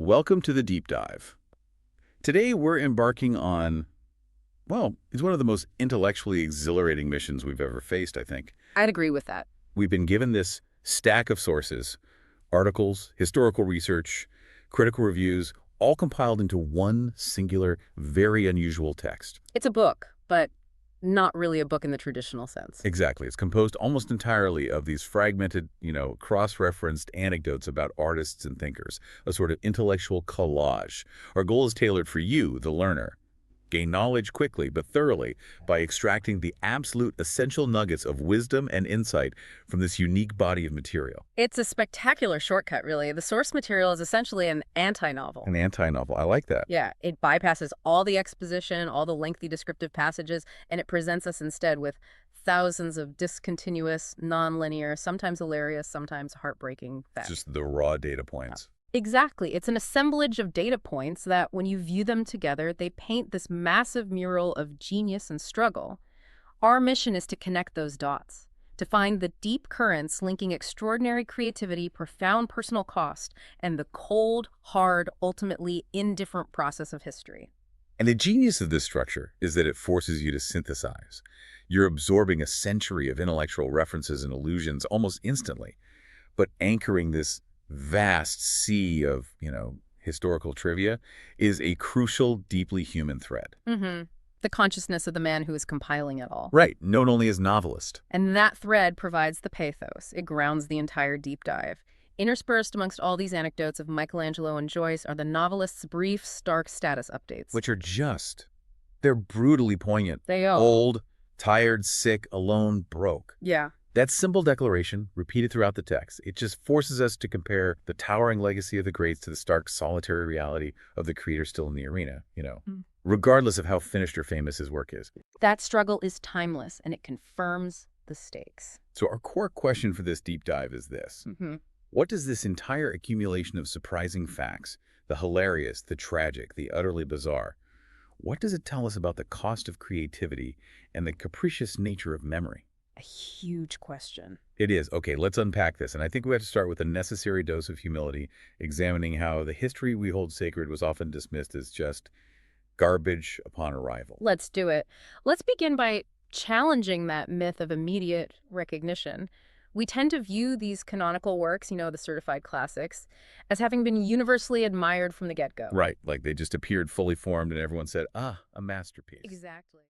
Welcome to the deep dive. Today we're embarking on, well, it's one of the most intellectually exhilarating missions we've ever faced, I think. I'd agree with that. We've been given this stack of sources, articles, historical research, critical reviews, all compiled into one singular, very unusual text. It's a book, but not really a book in the traditional sense. Exactly. It's composed almost entirely of these fragmented, cross-referenced anecdotes about artists and thinkers, a sort of intellectual collage. Our goal is tailored for you, the learner. Gain knowledge quickly but thoroughly by extracting the absolute essential nuggets of wisdom and insight from this unique body of material. It's a spectacular shortcut, really. The source material is essentially an anti-novel. An anti-novel. I like that. Yeah, it bypasses all the exposition, all the lengthy descriptive passages, and it presents us instead with thousands of discontinuous, non-linear, sometimes hilarious, sometimes heartbreaking facts. Just the raw data points. Exactly. It's an assemblage of data points that, when you view them together, they paint this massive mural of genius and struggle. Our mission is to connect those dots, to find the deep currents linking extraordinary creativity, profound personal cost, and the cold, hard, ultimately indifferent process of history. And the genius of this structure is that it forces you to synthesize. You're absorbing a century of intellectual references and allusions almost instantly, but anchoring this vast sea of, historical trivia is a crucial, deeply human thread. The consciousness of the man who is compiling it all. Right, known only as novelist. And that thread provides the pathos. It grounds the entire deep dive. Interspersed amongst all these anecdotes of Michelangelo and Joyce are the novelist's brief, stark status updates. Which are they're brutally poignant. They are. Old, tired, sick, alone, broke. Yeah. That simple declaration, repeated throughout the text, it just forces us to compare the towering legacy of the greats to the stark, solitary reality of the creator still in the arena, regardless of how finished or famous his work is. That struggle is timeless, and it confirms the stakes. So our core question for this deep dive is this. What does this entire accumulation of surprising facts, the hilarious, the tragic, the utterly bizarre, what does it tell us about the cost of creativity and the capricious nature of memory? A huge question. It is. Okay, let's unpack this. And I think we have to start with a necessary dose of humility, examining how the history we hold sacred was often dismissed as just garbage upon arrival. Let's do it. Let's begin by challenging that myth of immediate recognition. We tend to view these canonical works, the certified classics, as having been universally admired from the get-go. Right, like they just appeared fully formed and everyone said, a masterpiece. Exactly.